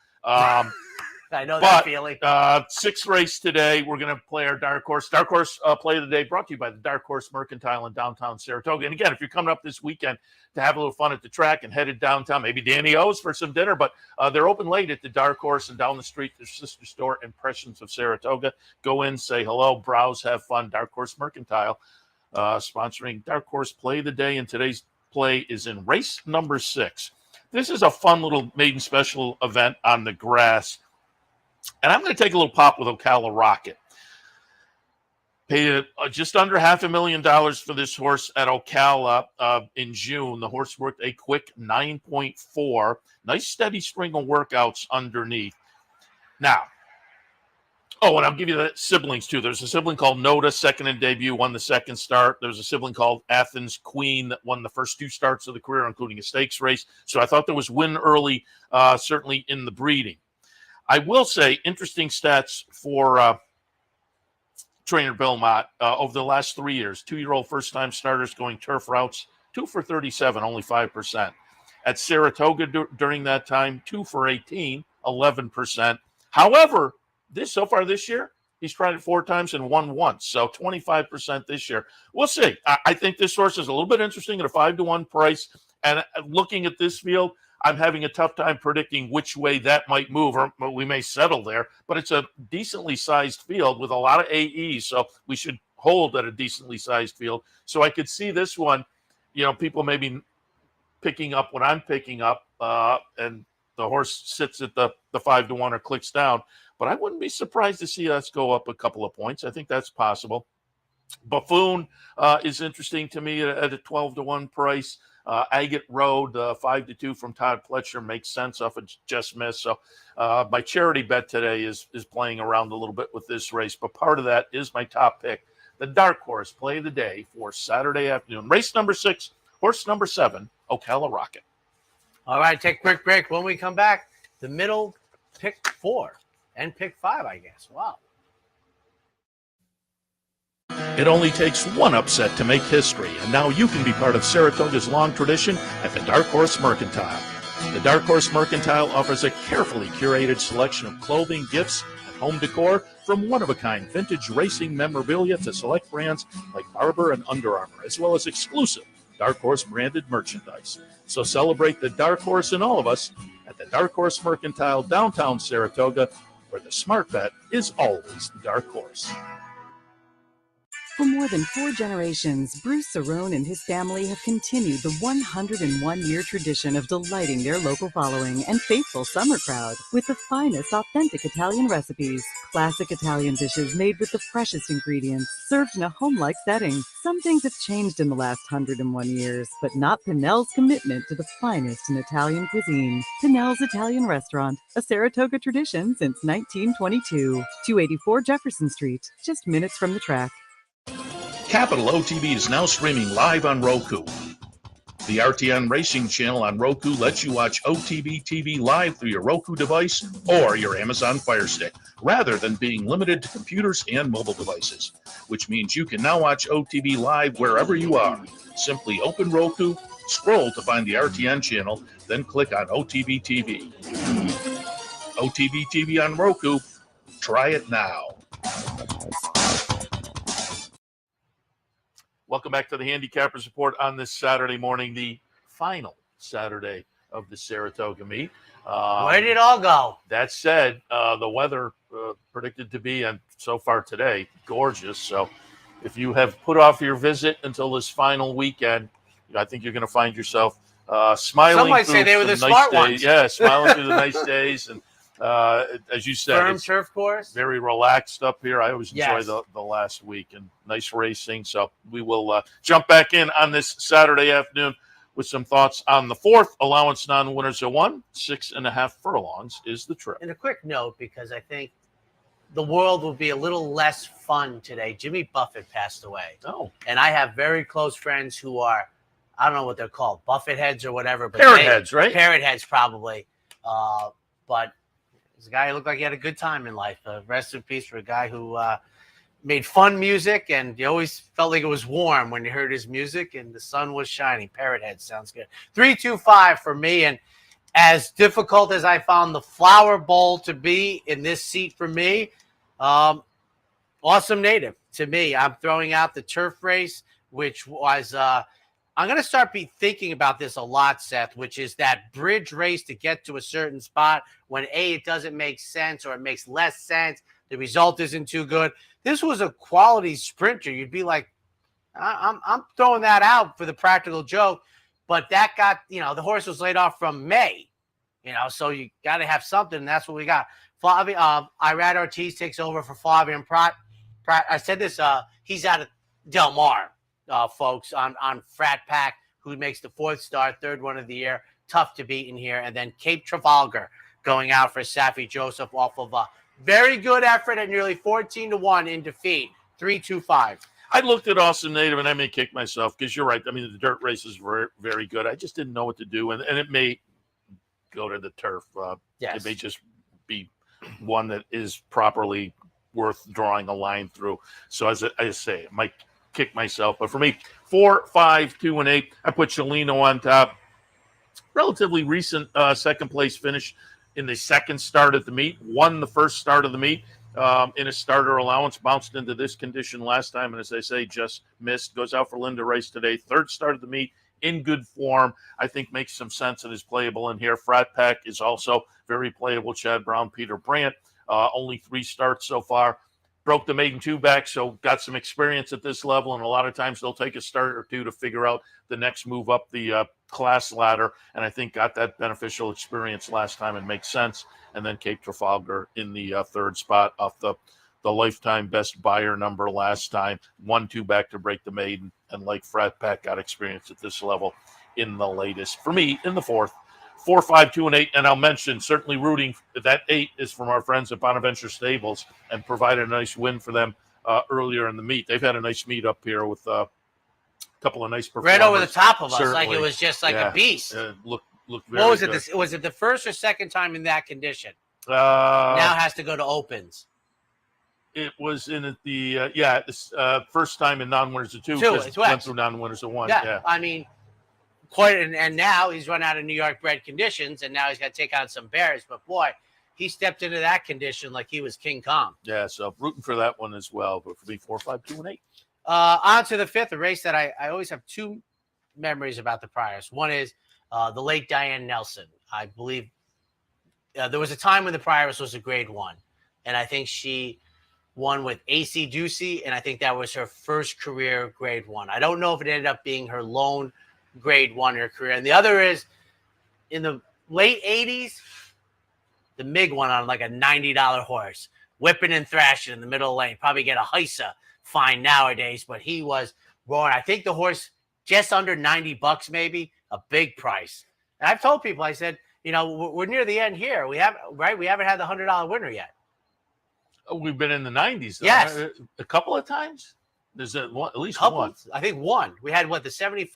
I know that feeling. 6th race today. We're going to play our Dark Horse. Dark Horse Play of the Day brought to you by the Dark Horse Mercantile in downtown Saratoga. And again, if you're coming up this weekend to have a little fun at the track and headed downtown, maybe Danny O's for some dinner, but they're open late at the Dark Horse and down the street, their sister store, Impressions of Saratoga. Go in, say hello, browse, have fun. Dark Horse Mercantile sponsoring Dark Horse Play of the Day. And today's play is in race number 6. This is a fun little maiden special event on the grass. And I'm going to take a little pop with Ocala Rocket. Paid just under $500,000 for this horse at Ocala in June. The horse worked a quick 9.4. Nice steady string of workouts underneath. Now, and I'll give you the siblings too. There's a sibling called Noda, second in debut, won the second start. There's a sibling called Athens Queen that won the first 2 starts of the career, including a stakes race. So I thought there was win early, certainly in the breeding. I will say, interesting stats for trainer Bill Mott over the last 3 years. 2-year-old first-time starters going turf routes, 2 for 37, only 5%. At Saratoga during that time, 2 for 18, 11%. However, so far this year, he's tried it 4 times and won once, so 25% this year. We'll see. I think this horse is a little bit interesting at a 5-to-1 price, and looking at this field, I'm having a tough time predicting which way that might move, or we may settle there. But it's a decently sized field with a lot of AEs, so we should hold at a decently sized field. So I could see this one, people maybe picking up what I'm picking up, and the horse sits at the 5-to-1 or clicks down. But I wouldn't be surprised to see us go up a couple of points. I think that's possible. Buffoon is interesting to me at a 12-to-1 price. Agate Road, 5-to-2 from Todd Pletcher makes sense off of Just Miss. So my charity bet today is playing around a little bit with this race, but part of that is my top pick, the Dark Horse Play of the Day for Saturday afternoon. Race number 6, horse number 7, Ocala Rocket. All right, take a quick break. When we come back, the middle pick 4 and pick 5, I guess. Wow. It only takes one upset to make history, and now you can be part of Saratoga's long tradition at the Dark Horse Mercantile. The Dark Horse Mercantile offers a carefully curated selection of clothing, gifts, and home decor, from one-of-a-kind vintage racing memorabilia to select brands like Barber and Under Armour, as well as exclusive Dark Horse branded merchandise. So celebrate the Dark Horse in all of us at the Dark Horse Mercantile, downtown Saratoga, where the smart bet is always the Dark Horse. For more than 4 generations, Bruce Cerrone and his family have continued the 101-year tradition of delighting their local following and faithful summer crowd with the finest authentic Italian recipes. Classic Italian dishes made with the freshest ingredients, served in a home-like setting. Some things have changed in the last 101 years, but not Pinnell's commitment to the finest in Italian cuisine. Pinnell's Italian Restaurant, a Saratoga tradition since 1922. 284 Jefferson Street, just minutes from the track. Capital OTB is now streaming live on Roku. The RTN Racing channel on Roku lets you watch OTB TV live through your Roku device or your Amazon Fire Stick, rather than being limited to computers and mobile devices, which means you can now watch OTB live wherever you are. Simply open Roku, scroll to find the RTN channel, then click on OTB TV. OTB TV on Roku. Try it now. Welcome back to the Handicappers Report on this Saturday morning, the final Saturday of the Saratoga meet. Where did it all go? That said, the weather predicted to be, and so far today, gorgeous. So if you have put off your visit until this final weekend, I think you're going to find yourself smiling. Some might say they were the smart ones. Yeah, smiling through the nice days. And as you said, firm turf course, very relaxed up here. I always enjoy the last week, and nice racing. So we will jump back in on this Saturday afternoon with some thoughts on the 4th. Allowance non-winners are 1. 6.5 furlongs is the trip. And a quick note, because I think the world will be a little less fun today. Jimmy Buffett passed away. Oh. And I have very close friends who are, I don't know what they're called, Buffett heads or whatever. But Parrot heads, right? Parrot heads, probably. But he's a guy who looked like he had a good time in life. Rest in peace for a guy who made fun music, and you always felt like it was warm when you heard his music and the sun was shining. Parrot head sounds good. 3-2-5 for me, and as difficult as I found the Flower Bowl to be in this seat for me, Awesome Native to me. I'm throwing out the turf race, which was I'm going to start thinking about this a lot, Seth, which is that bridge race to get to a certain spot when it doesn't make sense, or it makes less sense. The result isn't too good. This was a quality sprinter. You'd be like, I'm throwing that out for the practical joke, but that got, the horse was laid off from May, so you got to have something. And that's what we got. Irad Ortiz takes over for Flavian Pratt. I said this, he's out of Del Mar. Folks on Frat Pack, who makes the 4th start, 3rd one of the year. Tough to beat in here. And then Cape Trafalgar going out for Safi Joseph off of a very good effort at nearly 14-1 in defeat. 3-2-5. I looked at Awesome Native, and I may kick myself, because you're right. I mean, the dirt races were very good. I just didn't know what to do, and it may go to the turf. Yes. It may just be one that is properly worth drawing a line through. So as I say, it might kick myself. But for me, 4, 5, 2, and 8, I put Chelino on top. Relatively recent second place finish in the second start at the meet. Won the first start of the meet in a starter allowance. Bounced into this condition last time, and as I say, just missed. Goes out for Linda Rice today. Third start of the meet, in good form. I think makes some sense and is playable in here. Frat Pack is also very playable. Chad Brown, Peter Brandt. Only 3 starts so far. Broke the maiden 2 back, so got some experience at this level, and a lot of times they'll take a start or 2 to figure out the next move up the class ladder, and I think got that beneficial experience last time and makes sense. And then Cape Trafalgar in the 3rd spot off the lifetime best buyer number last time. 1-2 back to break the maiden, and like Frat Pack, got experience at this level in the latest. For me, in the 4th, 4, 5, 2, and 8, and I'll mention certainly rooting that 8 is from our friends at Bonaventure Stables, and provided a nice win for them earlier in the meet. They've had a nice meet up here with a couple of nice performances. Right over the top of us, certainly. Like it was just like a beast. Look very what was good. it? Was it the first or second time in that condition? Now has to go to opens. It was in the first time in non-winners of 2. It's Went through non-winners of 1. Yeah. I mean, and now he's run out of New York bred conditions, and now he's got to take on some bears. But boy, he stepped into that condition like he was King Kong. Yeah, so rooting for that one as well. But for me, 4, 5, 2, and 8. On to the 5th, a race that I always have two memories about the Priors. One is the late Diane Nelson. I believe there was a time when the Priors was a grade 1, and I think she won with AC Ducey, and I think that was her first career grade 1. I don't know if it ended up being her lone grade 1 in her career. And the other is in the late 80s, the MiG won on like a $90 horse, whipping and thrashing in the middle lane. Probably get a HISA fine nowadays, but he was roaring. I think the horse just under $90 maybe, a big price. And I've told people, I said, we're near the end here. We haven't had the $100 winner yet. We've been in the 90s. Though. Yes. A couple of times? There's at least Couple, one. I think one. We had, the $72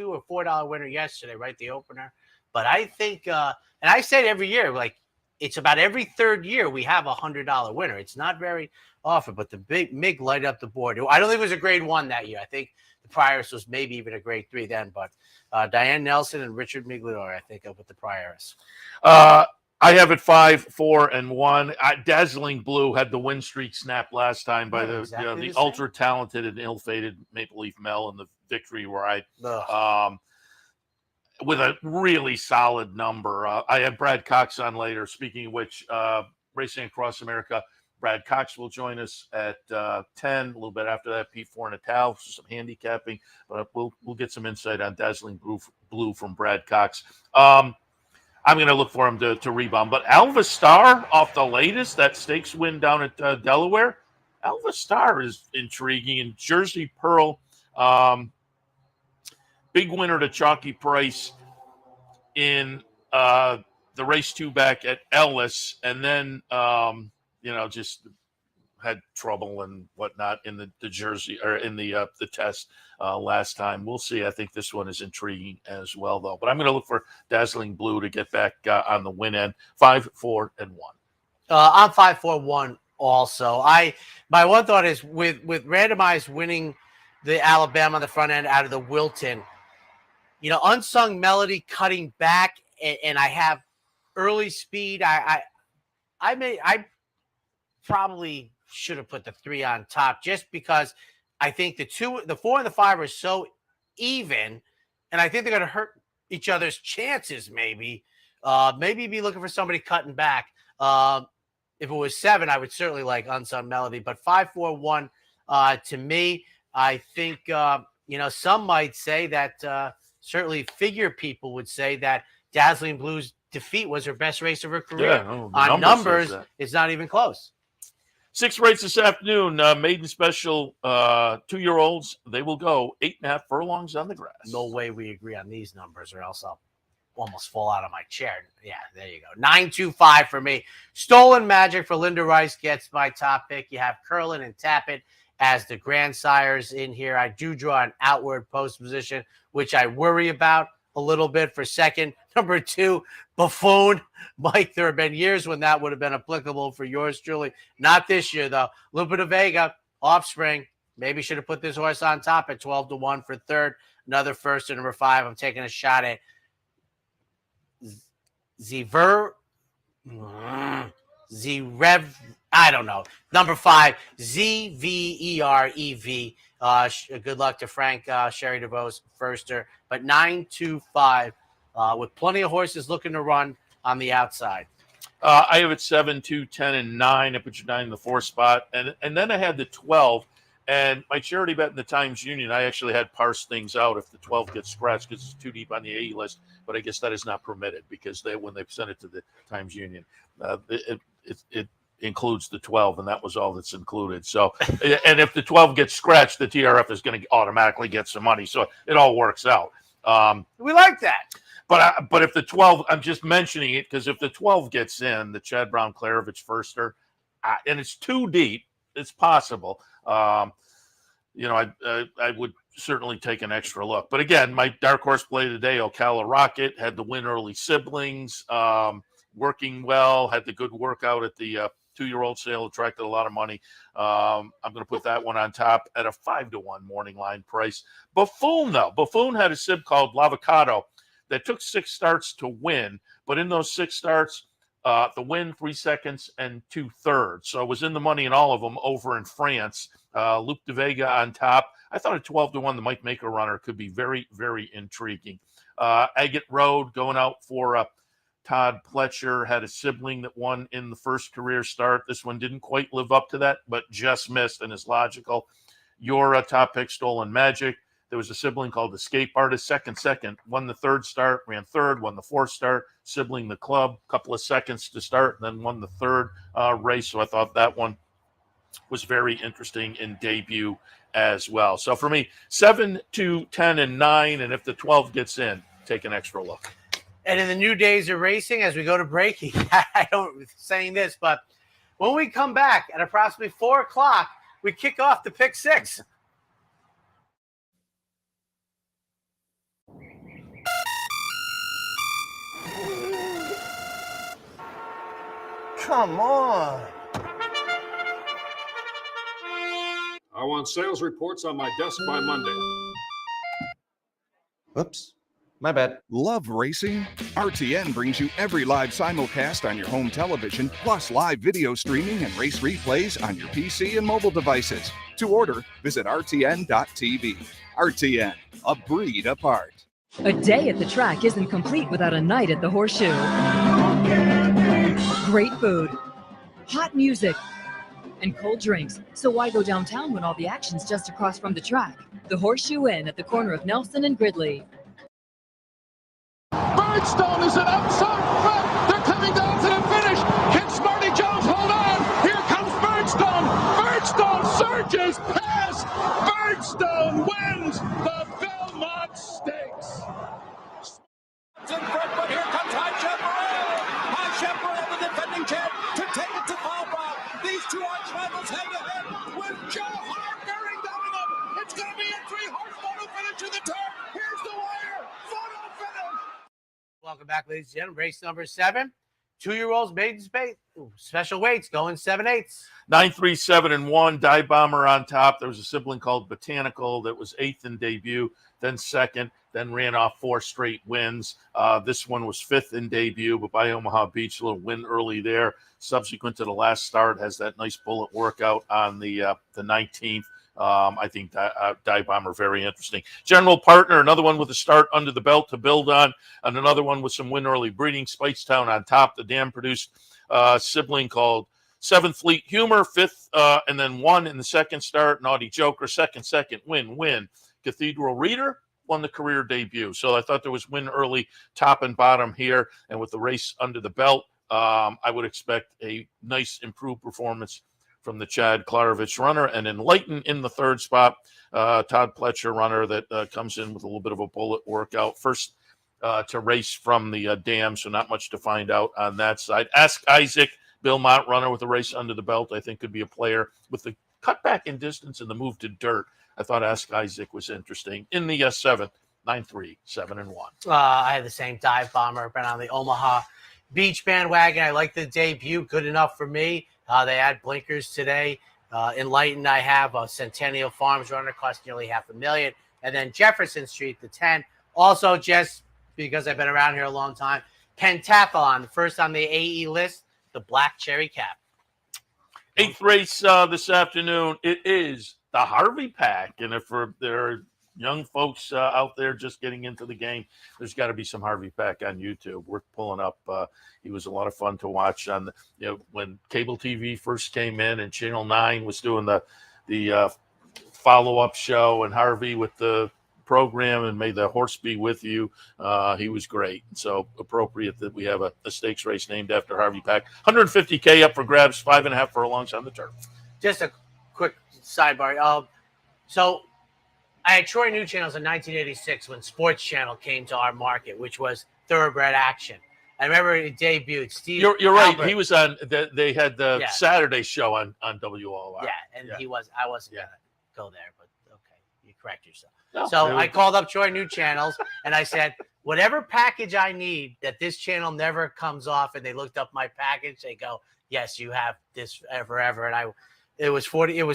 or $4 winner yesterday, right? The opener. But I think, and I say it every year, like, it's about every third year we have a $100 winner. It's not very often, but the big MiG lighted up the board. I don't think it was a grade 1 that year. I think the Priors was maybe even a grade 3 then, but Diane Nelson and Richard Migliore, I think, with the Priors. I have it 5, 4, and 1. Dazzling Blue had the win streak snapped last time by the ultra talented and ill-fated Maple Leaf Mel in the victory ride. With a really solid number. I have Brad Cox on later. Speaking of which, Racing Across America, Brad Cox will join us at 10. A little bit after that, Pete Fornatal for some handicapping. But we'll get some insight on Dazzling Blue from Brad Cox. I'm going to look for him to rebound. But Alva Star off the latest, that stakes win down at Delaware. Alva Star is intriguing. And Jersey Pearl, big winner to Chalky Price in the race 2 back at Ellis. And then, just had trouble and whatnot in the Jersey or in the test last time. We'll see. I think this one is intriguing as well, though. But I'm going to look for Dazzling Blue to get back on the win end. 5, 4, and 1. I'm 5, 4, 1 also. My one thought is with randomized winning the Alabama on the front end out of the Wilton, Unsung Melody cutting back, and I have early speed. I probably should have put the 3 on top just because I think the 4 and the 5 are so even, and I think they're going to hurt each other's chances. Maybe be looking for somebody cutting back. If it was 7, I would certainly like Unsung Melody, but 5, 4, 1 to me, I think some might say that certainly figure people would say that Dazzling Blue's defeat was her best race of her career. Yeah, on numbers, it's not even close. 6 race this afternoon, maiden special, 2-year-olds. They will go 8.5 furlongs on the grass. No way we agree on these numbers, or else I'll almost fall out of my chair. Yeah, there you go. 9-2-5 for me. Stolen Magic for Linda Rice gets my top pick. You have Curlin and Tappet as the grandsires in here. I do draw an outward post position, which I worry about a little bit for second. Number 2, Buffoon. Mike, there have been years when that would have been applicable for yours truly. Not this year, though. Lupa de Vega, Offspring. Maybe should have put this horse on top at 12-1 for third. Another first to number 5. I'm taking a shot at Zrev. I don't know. Number 5, Zverev. Good luck to Frank Sherry DeVos, firster. But 9-2-5 with plenty of horses looking to run on the outside. I have it 7, 2, 10, and 9. I put your 9 in the 4 spot. And then I had the 12. And my charity bet in the Times Union, I actually had parsed things out if the 12 gets scratched because it's too deep on the A list. But I guess that is not permitted because when they sent it to the Times Union, it includes the 12, and that was all that's included. So, and if the 12 gets scratched, the TRF is going to automatically get some money. So it all works out. We like that. But if the 12, I'm just mentioning it because if the 12 gets in, the Chad Brown Klarovich firster, and it's too deep, it's possible. I would certainly take an extra look. But again, my dark horse play today, Ocala Rocket, had the win early siblings, working well, had the good workout at the 2-year-old sale attracted a lot of money. I'm going to put that one on top at a 5-1 morning line price. Buffoon, though. Buffoon had a sib called Lavocado that took 6 starts to win, but in those 6 starts, the win 3 seconds and 2/3. So it was in the money in all of them over in France. Luke de Vega on top. I thought a 12-1, the Mike Maker runner, could be very, very intriguing. Agate Road going out for Todd Pletcher, had a sibling that won in the first career start. This one didn't quite live up to that, but just missed and is logical. Your top pick, Stolen Magic. There was a sibling called Escape Artist, second, won the 3rd start, ran 3rd, won the 4th start, sibling the club, couple of seconds to start, and then won the 3rd race. So I thought that one was very interesting in debut as well. So for me, 7, 2, 10, and 9, and if the 12 gets in, take an extra look. And in the new days of racing, as we go to breaking, I don't saying this, but when we come back at approximately 4 o'clock, we kick off the pick 6. Come on. I want sales reports on my desk by Monday. Oops. My bad. Love racing? RTN brings you every live simulcast on your home television, plus live video streaming and race replays on your PC and mobile devices. To order, visit rtn.tv. RTN, a breed apart. A day at the track isn't complete without a night at the Horseshoe. Great food, hot music, and cold drinks. So why go downtown when all the action's just across from the track? The Horseshoe Inn at the corner of Nelson and Gridley. Birdstone is an outside front. They're coming down to the finish. Can Smarty Jones hold on? Here comes Birdstone. Birdstone surges past. Birdstone wins the Belmont Stakes. It's in front, but here comes High Chaparral. High Chaparral, the defending champ, to take it to Paul Brown. These two arch rivals head to head with Joe Hart bearing down on them. It's going to be a 3-horse photo finish to the turn. Here's the wire. Photo finish. Welcome back, ladies and gentlemen. Race number 7. 2-year-olds maiden space. Special weights going 7/8. 9, 3, 7, and 1. Dive Bomber on top. There was a sibling called Botanical that was 8th in debut, then 2nd, then ran off 4 straight wins. This one was 5th in debut, but by Omaha Beach, a little win early there. Subsequent to the last start, has that nice bullet workout on the 19th. I think Dive Bomber very interesting. General Partner, another one with a start under the belt to build on, and another one with some win early breeding. Spikestown on top. The dam produced sibling called 7th Fleet Humor, 5th, and then 1 in the 2nd start. Naughty Joker, 2nd, win. Cathedral Reader won the career debut. So I thought there was win early, top and bottom here, and with the race under the belt, I would expect a nice improved performance from the Chad Klarovich runner, and Enlighten in the 3rd spot. Todd Pletcher runner that comes in with a little bit of a bullet workout. First to race from the dam, so not much to find out on that side. Ask Isaac, Bill Mott runner with a race under the belt. I think could be a player with the cutback in distance and the move to dirt. I thought Ask Isaac was interesting. In the 7th, 9, 3, 7, and 1. I had the same Dive Bomber, been on the Omaha Beach bandwagon. I like the debut, good enough for me. They add blinkers today. Enlightened, I have a Centennial Farms runner, cost nearly $500,000. And then Jefferson Street, the 10. Also, just because I've been around here a long time, Pentathlon, first on the AE list, the Black Cherry Cap. 8th race this afternoon. It is the Harvey Pack. And if there are young folks out there just getting into the game, there's got to be some Harvey Pack on YouTube. We're pulling up. He was a lot of fun to watch on when cable TV first came in and Channel 9 was doing the follow-up show, and Harvey with the program and May the Horse Be With You. He was great. So appropriate that we have a stakes race named after Harvey Pack. $150K up for grabs, 5.5 furlongs on the turf. Just a quick sidebar. So I had Troy New Channels in 1986 when Sports Channel came to our market, which was Thoroughbred Action. I remember it debuted. Steve, you're right. Albert. He was on. They had the Saturday show on WOR. Yeah, and I wasn't gonna go there, but okay, you correct yourself. No, so I called up Troy New Channels and I said, whatever package I need that this channel never comes off, and they looked up my package, they go, yes, you have this forever. And it was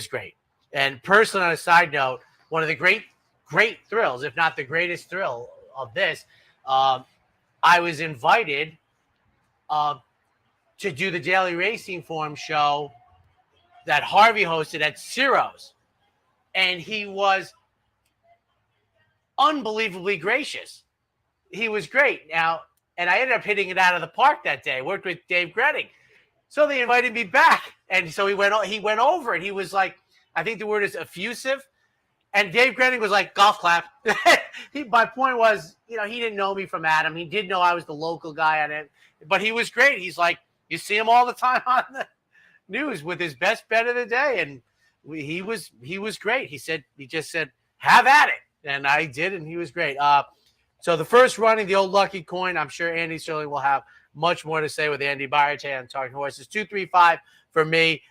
great. And personally, on a side note, one of the great thrills, if not the greatest thrill of this, I was invited to do the Daily Racing Forum show that Harvey hosted at Ciro's. And he was unbelievably gracious. He was great. Now, and I ended up hitting it out of the park that day. I worked with Dave Gretting. So they invited me back. And so he went over and he was like, I think the word is effusive. And Dave Gretting was like, golf clap. My point was, he didn't know me from Adam. He did know I was the local guy on it. But he was great. He's like, you see him all the time on the news with his best bet of the day. And he was great. He just said, have at it. And I did, and he was great. So the first running, the old lucky coin, I'm sure Andy Sterling will have much more to say with Andy Byertay on Talking Horses. 235 for me.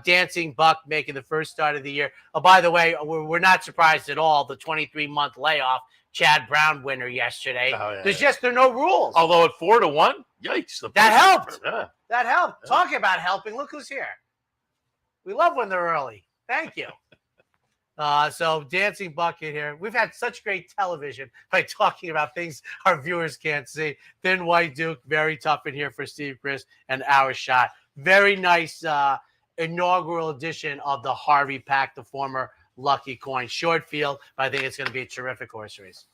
Dancing Buck making the first start of the year. Oh, by the way, we're not surprised at all. The 23-month layoff, Chad Brown winner yesterday. Oh, yeah, there are no rules. Although at 4-1, yikes. That helped. Yeah. That helped. Yeah. Talking about helping, look who's here. We love when they're early. Thank you. So Dancing Bucket here. We've had such great television by talking about things our viewers can't see. Thin White Duke, very tough in here for Steve Chris and Our Shot. Very nice inaugural edition of the Harvey Pack, the former Lucky Coin. Short field, but I think it's going to be a terrific horse race.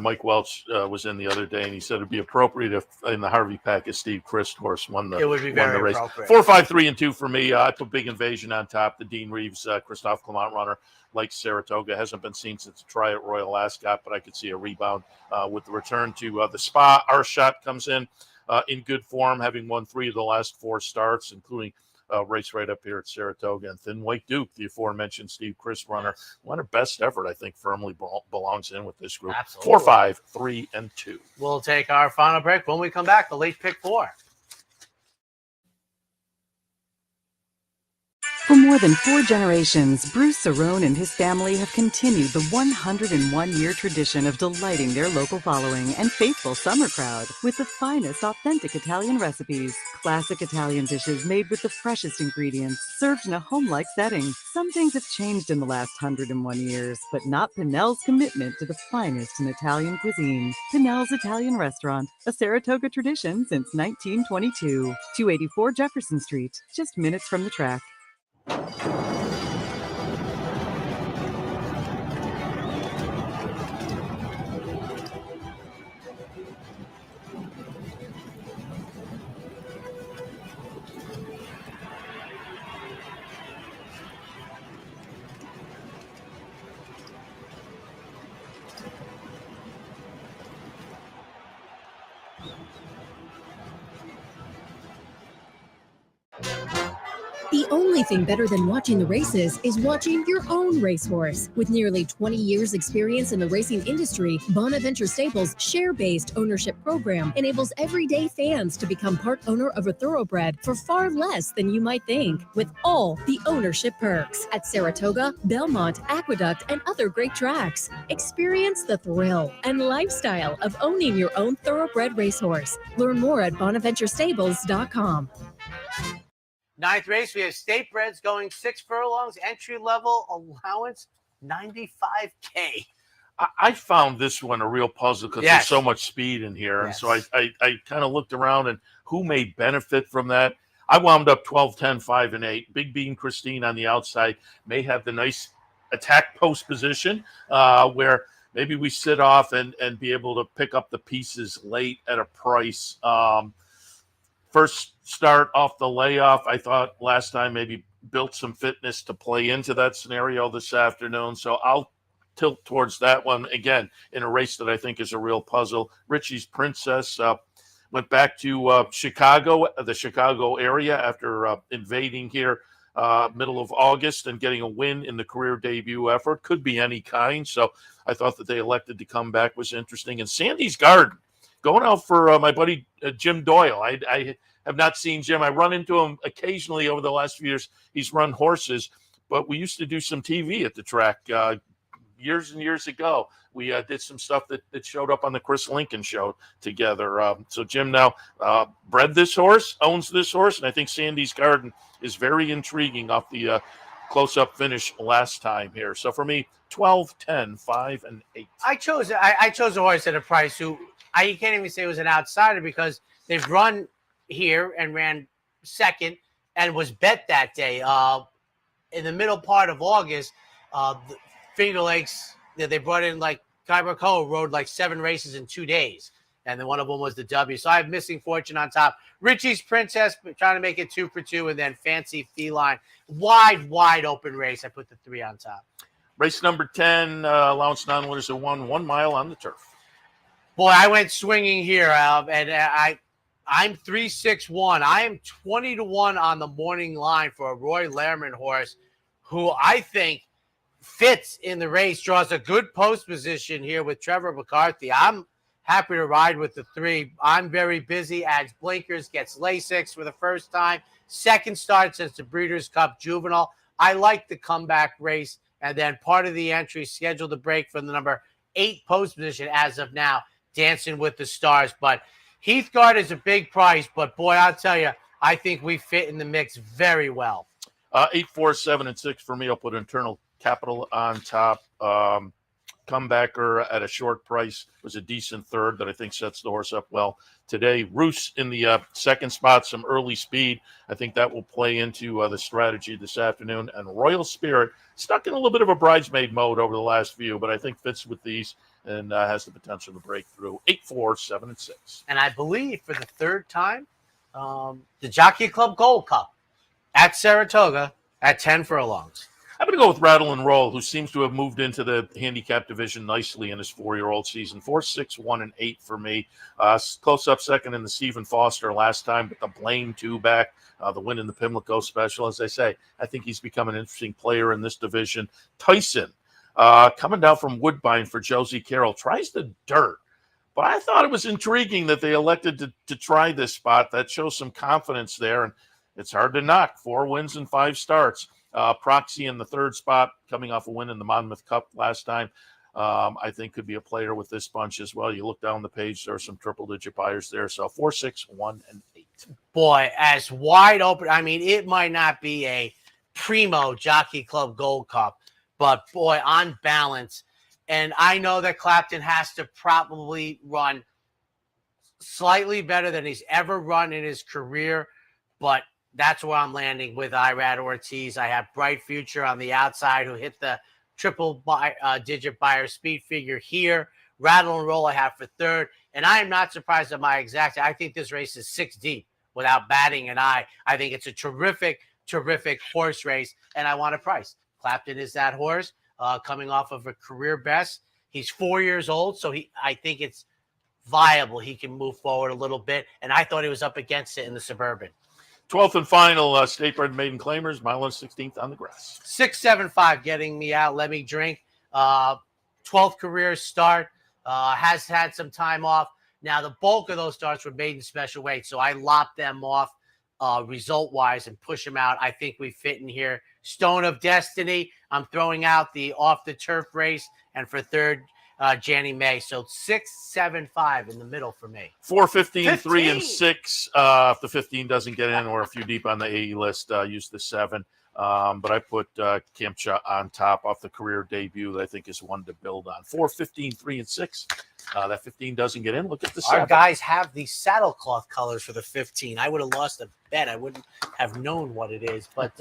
Mike Welch was in the other day, and he said it'd be appropriate if in the Harvey Pack, if Steve Christ horse won the race. It would be very appropriate. 4, 5, 3, and 2 for me. I put Big Invasion on top. The Dean Reeves, Christophe Clement runner, like Saratoga, hasn't been seen since the try at Royal Ascot, but I could see a rebound with the return to the Spa. Our Shot comes in good form, having won 3 of the last 4 starts, including race right up here at Saratoga. And Thin White Duke, the aforementioned Steve Chris runner, one of best effort, I think, firmly belongs in with this group. Absolutely. 4, 5, 3, and 2. We'll take our final break. When we come back, the late pick 4. For more than 4 generations, Bruce Cerrone and his family have continued the 101-year tradition of delighting their local following and faithful summer crowd with the finest authentic Italian recipes. Classic Italian dishes made with the freshest ingredients, served in a home-like setting. Some things have changed in the last 101 years, but not Pinnell's commitment to the finest in Italian cuisine. Pinnell's Italian Restaurant, a Saratoga tradition since 1922. 284 Jefferson Street, just minutes from the track. The only thing better than watching the races is watching your own racehorse. With nearly 20 years experience in the racing industry, Bonaventure Stables' share-based ownership program enables everyday fans to become part owner of a thoroughbred for far less than you might think, with all the ownership perks at Saratoga, Belmont, Aqueduct, and other great tracks. Experience the thrill and lifestyle of owning your own thoroughbred racehorse. Learn more at bonaventurestables.com. 9th race, we have state breds going 6 furlongs, entry level allowance $95K. I found this one a real puzzle because there's so much speed in here. Yes. And so I kind of looked around and who may benefit from that. I wound up 12, 10, 5, and 8. Big Bean Christine on the outside may have the nice attack post position where maybe we sit off and be able to pick up the pieces late at a price. First start off the layoff, I thought last time maybe built some fitness to play into that scenario this afternoon. So I'll tilt towards that one again in a race that I think is a real puzzle. Richie's Princess went back to Chicago, the Chicago area after invading here middle of August and getting a win in the career debut effort. Could be any kind. So I thought that they elected to come back was interesting. And Sandy's Garden, going out for my buddy Jim Doyle. I have not seen Jim. I run into him occasionally over the last few years. He's run horses, but we used to do some TV at the track years and years ago. We did some stuff that showed up on the Chris Lincoln show together. So Jim now bred this horse, owns this horse, and I think Sandy's Garden is very intriguing off the close-up finish last time here. So for me, 12, 10, 5, and 8. I chose a horse at a price who I can't even say was an outsider because they've run here and ran second and was bet that day. In the middle part of August, the Finger Lakes, they brought in like Guy Barcoa rode like 7 races in 2 days. And then one of them was the W. So I have Missing Fortune on top. Richie's Princess, trying to make it 2 for 2. And then Fancy Feline. Wide open race. I put the 3 on top. Race number 10, allowance non-winners of 1 mile on the turf. Boy, I went swinging here. And I'm 3-6-1. I am 20-1 on the morning line for a Roy Lehrman horse who I think fits in the race, draws a good post position here with Trevor McCarthy. I'm happy to ride with the 3. I'm very busy, adds blinkers, gets Lasix for the first time. Second start since the Breeders' Cup Juvenile. I like the comeback race. And then part of the entry scheduled to break from the number 8 post position as of now, Dancing with the Stars. But Heathguard is a big price, but boy, I'll tell you, I think we fit in the mix very well. 8, 4, 7, and 6 for me. I'll put Internal Capital on top. Comebacker at a short price was a decent third that I think sets the horse up well today. Roos in the second spot, some early speed. I think that will play into the strategy this afternoon. And Royal Spirit, stuck in a little bit of a bridesmaid mode over the last few, but I think fits with these and has the potential to break through. 8, 4, 7, and 6. And I believe for the third time, the Jockey Club Gold Cup at Saratoga at 10 furlongs. I'm going to go with Rattle and Roll, who seems to have moved into the handicap division nicely in his 4-year-old season. 4, 6, 1, and 8 for me. Close up second in the Stephen Foster last time, but the Blaine 2 back, the win in the Pimlico Special. As I say, I think he's become an interesting player in this division. Tyson, coming down from Woodbine for Josie Carroll, tries the dirt. But I thought it was intriguing that they elected to try this spot. That shows some confidence there, and it's hard to knock. 4 wins and 5 starts. Proxy in the third spot, coming off a win in the Monmouth Cup last time, I think could be a player with this bunch as well. You look down the page, there are some triple-digit buyers there. So 4, 6, 1, and 8. Boy, as wide open. I mean, it might not be a primo Jockey Club Gold Cup, but boy, on balance. And I know that Clapton has to probably run slightly better than he's ever run in his career, but that's where I'm landing with Irad Ortiz. I have Bright Future on the outside who hit the triple-digit buyer speed figure here. Rattle and Roll I have for third. And I am not surprised at my exact. I think this race is 6 deep without batting an eye. I think it's a terrific horse race, and I want a price. Clapton is that horse coming off of a career best. He's 4 years old, so I think it's viable. He can move forward a little bit, and I thought he was up against it in the Suburban. 12th and final, State Bred Maiden Claimers, mile and 16th on the grass. 6, 7, 5, getting me out. Let me drink. 12th career start. Has had some time off. Now, the bulk of those starts were maiden special weight, so I lopped them off result-wise and push them out. I think we fit in here. Stone of Destiny, I'm throwing out the off-the-turf race, and for third, Janny May. So 6, 7, 5 in the middle for me. 4, 15, 3, and 6. If the 15 doesn't get in or a few deep on the AE list, use the 7. But I put Kempcha on top off the career debut that I think is one to build on. 4, 15, 3, and 6. That 15 doesn't get in. Look at the 7. Our guys have the saddlecloth colors for the 15. I would have lost a bet. I wouldn't have known what it is. But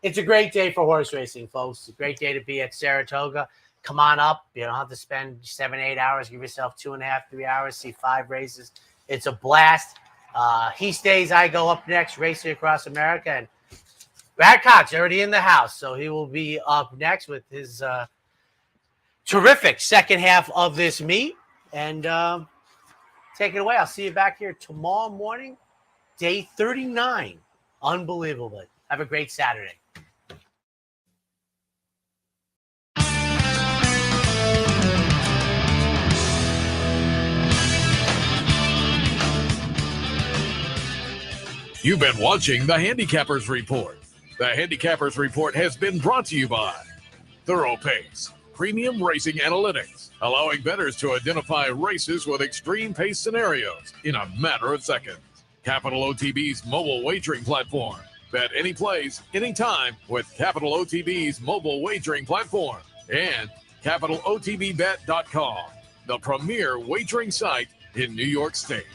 it's a great day for horse racing, folks. It's a great day to be at Saratoga. Come on up. You don't have to spend 7, 8 hours. Give yourself 2.5, 3 hours. See 5 races. It's a blast. He stays. I go up next, racing across America. And Brad Cox already in the house, so he will be up next with his terrific second half of this meet. And take it away. I'll see you back here tomorrow morning, day 39. Unbelievable. Have a great Saturday. You've been watching the Handicappers Report. The Handicappers Report has been brought to you by Thorough Pace, premium racing analytics, allowing bettors to identify races with extreme pace scenarios in a matter of seconds. Capital OTB's mobile wagering platform. Bet any place, anytime with Capital OTB's mobile wagering platform. And CapitalOTBBet.com, the premier wagering site in New York State.